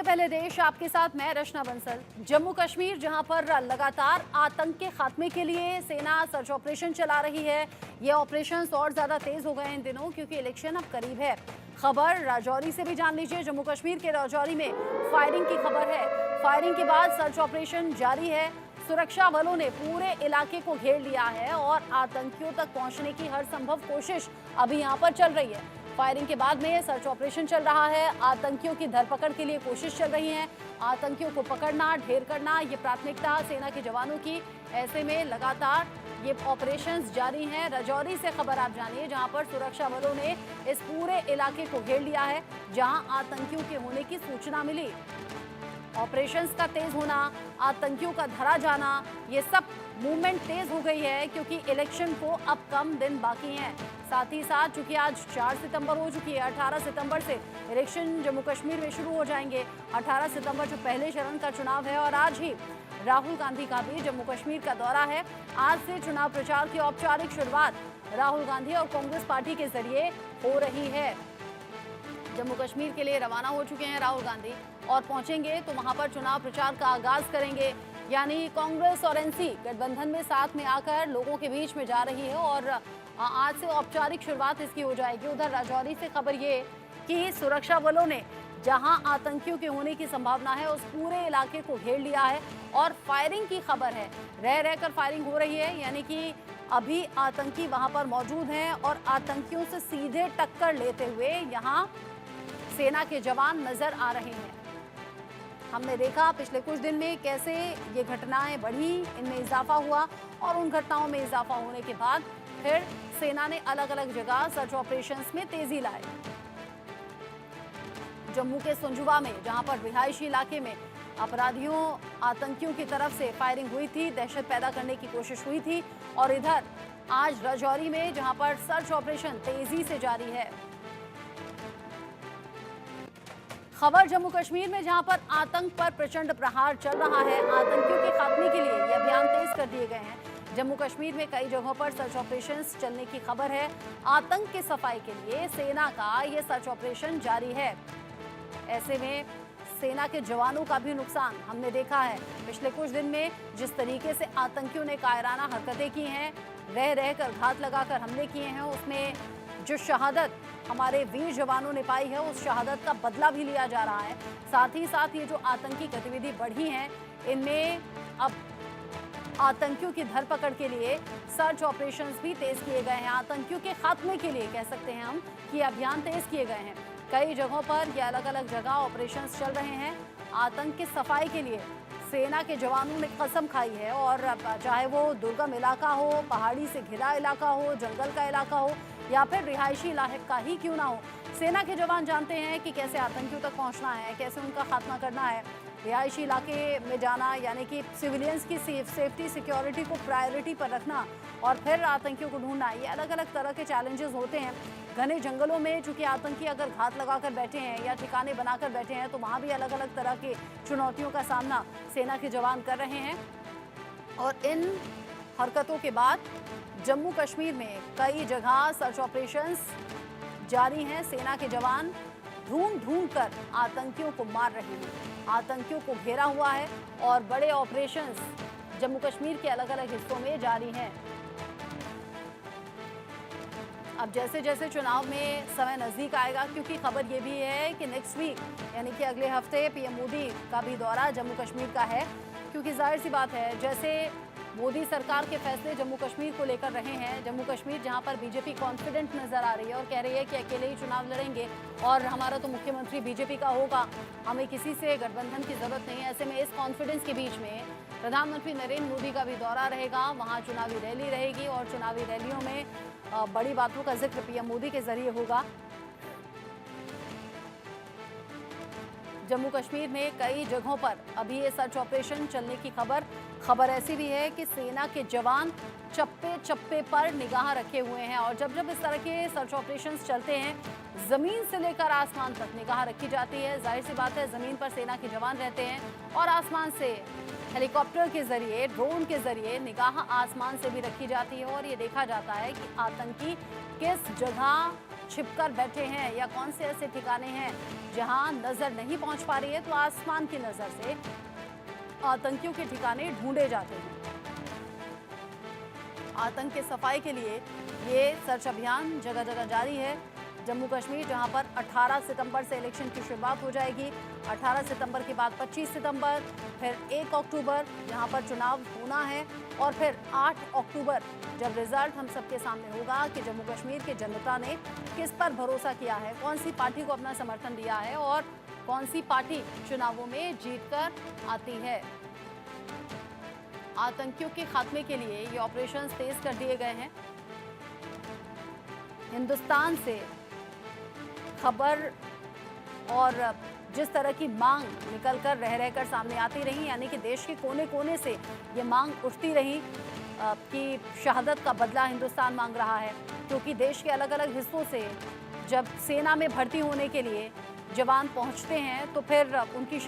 पहले देश, आपके साथ मैं रचना बंसल। जम्मू कश्मीर जहां पर लगातार आतंक के खात्मे के लिए सेना सर्च ऑपरेशन चला रही है। ये ऑपरेशंस और ज्यादा तेज हो गए हैं इन दिनों क्योंकि इलेक्शन अब करीब है। खबर राजौरी से भी जान लीजिए। जम्मू कश्मीर के राजौरी में फायरिंग की खबर है। फायरिंग के बाद सर्च ऑपरेशन जारी है। सुरक्षा बलों ने पूरे इलाके को घेर लिया है और आतंकियों तक पहुंचने की हर संभव कोशिश अभी यहां पर चल रही है। फायरिंग के बाद में सर्च ऑपरेशन चल रहा है। आतंकियों की धरपकड़ के लिए कोशिश चल रही है। आतंकियों को पकड़ना, ढेर करना, ये प्राथमिकता सेना के जवानों की। ऐसे में लगातार ये ऑपरेशंस जारी हैं। राजौरी से खबर आप जानिए, जहां पर सुरक्षा बलों ने इस पूरे इलाके को घेर लिया है जहां आतंकियों के होने की सूचना मिली। ऑपरेशंस का तेज होना, आतंकियों का धरा जाना, ये सब मूवमेंट तेज हो गई है क्योंकि इलेक्शन को अब कम दिन बाकी हैं। साथ ही साथ चूंकि आज 4 सितंबर हो चुकी है, 18 सितंबर से इलेक्शन जम्मू कश्मीर में शुरू हो जाएंगे। 18 सितंबर जो पहले चरण का चुनाव है और आज ही राहुल गांधी का भी जम्मू कश्मीर का दौरा है। आज से चुनाव प्रचार की औपचारिक शुरुआत राहुल गांधी और कांग्रेस पार्टी के जरिए हो रही है। जम्मू कश्मीर के लिए रवाना हो चुके हैं राहुल गांधी और पहुंचेंगे तो वहां पर चुनाव प्रचार का आगाज करेंगे। यानी कांग्रेस और एनसी गठबंधन में साथ में आकर लोगों के बीच में जा रही है और आज से औपचारिक शुरुआत इसकी हो जाएगी। उधर राजौरी से खबर ये कि सुरक्षा बलों ने जहां आतंकियों के होने की संभावना है उस पूरे इलाके को घेर लिया है और फायरिंग की खबर है। रह रहकर फायरिंग हो रही है, यानी कि अभी आतंकी वहां पर मौजूद हैं और आतंकियों से सीधे टक्कर लेते हुए यहाँ सेना के जवान नजर आ रहे हैं। हमने देखा पिछले कुछ दिन में कैसे ये घटनाएं बढ़ी, इनमें इजाफा हुआ और उन घटनाओं में इजाफा होने के बाद फिर सेना ने अलग अलग जगह सर्च ऑपरेशंस में तेजी लाई। जम्मू के सुंजुवा में, जहां पर रिहायशी इलाके में अपराधियों, आतंकियों की तरफ से फायरिंग हुई थी, दहशत पैदा करने की कोशिश हुई थी। और इधर आज राजौरी में, जहां पर सर्च ऑपरेशन तेजी से जारी है। खबर जम्मू कश्मीर में, जहां पर आतंक पर प्रचंड प्रहार चल रहा है। आतंकियों के खात्मे के लिए ये अभियान तेज कर दिए गए हैं। जम्मू कश्मीर में कई जगहों पर सर्च ऑपरेशंस चलने की खबर है। आतंक की सफाई के लिए सेना का ये सर्च ऑपरेशन जारी है। ऐसे में सेना के जवानों का भी नुकसान हमने देखा है। पिछले कुछ दिन में जिस तरीके से आतंकियों ने कायराना हरकतें की हैं, रह रहकर घात लगाकर हमले किए हैं, उसमें जो शहादत हमारे वीर जवानों ने पाई है उस शहादत का बदला भी लिया जा रहा है। साथ ही साथ ये जो आतंकी गतिविधि बढ़ी हैं, इनमें अब आतंकियों की धरपकड़ के लिए सर्च ऑपरेशंस भी तेज किए गए हैं। आतंकियों के खात्मे के लिए कह सकते हैं हम कि अभियान तेज किए गए हैं। कई जगहों पर ये अलग अलग जगह ऑपरेशंस चल रहे हैं। आतंक की सफाई के लिए सेना के जवानों ने कसम खाई है और चाहे वो दुर्गम इलाका हो, पहाड़ी से घिरा इलाका हो, जंगल का इलाका हो या फिर रिहायशी इलाका ही क्यों ना हो, सेना के जवान जानते हैं कि कैसे आतंकियों तक पहुंचना है, कैसे उनका खात्मा करना है। रिहायशी इलाके में जाना यानी कि सिविलियंस की सेफ्टी, सिक्योरिटी को प्रायोरिटी पर रखना और फिर आतंकियों को ढूंढना, ये अलग अलग तरह के चैलेंजेस होते हैं। घने जंगलों में चूंकि आतंकी अगर घात लगाकर बैठे हैं या ठिकाने बनाकर बैठे हैं तो वहाँ भी अलग अलग तरह की चुनौतियों का सामना सेना के जवान कर रहे हैं। और इन हरकतों के बाद जम्मू कश्मीर में कई जगह सर्च ऑपरेशंस जारी हैं। सेना के जवान ढूंढ ढूंढ कर आतंकियों को मार रहे हैं। आतंकियों को घेरा हुआ है और बड़े ऑपरेशंस जम्मू कश्मीर के अलग अलग हिस्सों में जारी हैं। अब जैसे जैसे चुनाव में समय नजदीक आएगा, क्योंकि खबर ये भी है कि नेक्स्ट वीक यानी कि अगले हफ्ते पीएम मोदी का भी दौरा जम्मू कश्मीर का है, क्योंकि जाहिर सी बात है जैसे मोदी सरकार के फैसले जम्मू कश्मीर को लेकर रहे हैं। जम्मू कश्मीर जहां पर बीजेपी कॉन्फिडेंट नजर आ रही है और कह रही है कि अकेले ही चुनाव लड़ेंगे और हमारा तो मुख्यमंत्री बीजेपी का होगा, हमें किसी से गठबंधन की जरूरत नहीं है। ऐसे में इस कॉन्फिडेंस के बीच में प्रधानमंत्री नरेंद्र मोदी का भी दौरा रहेगा, वहाँ चुनावी रैली रहेगी और चुनावी रैलियों में बड़ी बातों का जिक्र पीएम मोदी के जरिए होगा। जम्मू कश्मीर में कई जगहों पर अभी ये सर्च ऑपरेशन चलने की खबर ऐसी भी है कि सेना के जवान चप्पे चप्पे पर निगाह रखे हुए हैं। और जब जब इस तरह के सर्च ऑपरेशंस चलते हैं, जमीन से लेकर आसमान तक निगाह रखी जाती है। जाहिर सी बात है जमीन पर सेना के जवान रहते हैं और आसमान से हेलीकॉप्टर के जरिए, ड्रोन के जरिए निगाह आसमान से भी रखी जाती है और ये देखा जाता है कि आतंकी किस जगह छिपकर बैठे हैं या कौन से ऐसे ठिकाने हैं जहां नजर नहीं पहुंच पा रही है, तो आसमान की नजर से आतंकियों के ठिकाने ढूंढे जाते हैं। आतंक के सफाई के लिए ये सर्च अभियान जगह जगह जारी है। जम्मू कश्मीर जहां पर 18 सितंबर से इलेक्शन की शुरुआत हो जाएगी, 18 सितंबर के बाद 25 सितंबर, फिर 1 अक्टूबर जहां पर चुनाव होना है, और फिर 8 अक्टूबर जब रिजल्ट हम सबके सामने होगा कि जम्मू कश्मीर के जनता ने किस पर भरोसा किया है, कौन सी पार्टी को अपना समर्थन दिया है और कौन सी पार्टी चुनावों में जीतकर आती है। आतंकियों के खात्मे के लिए ये ऑपरेशंस तेज कर दिए गए हैं। हिंदुस्तान से खबर और जिस तरह की मांग निकलकर रहकर सामने आती रही, यानी कि देश के कोने कोने से ये मांग उठती रही कि शहादत का बदला हिंदुस्तान मांग रहा है, क्योंकि देश के अलग अलग हिस्सों से जब सेना में भर्ती होने के लिए जवान पहुंचते हैं तो फिर उनकी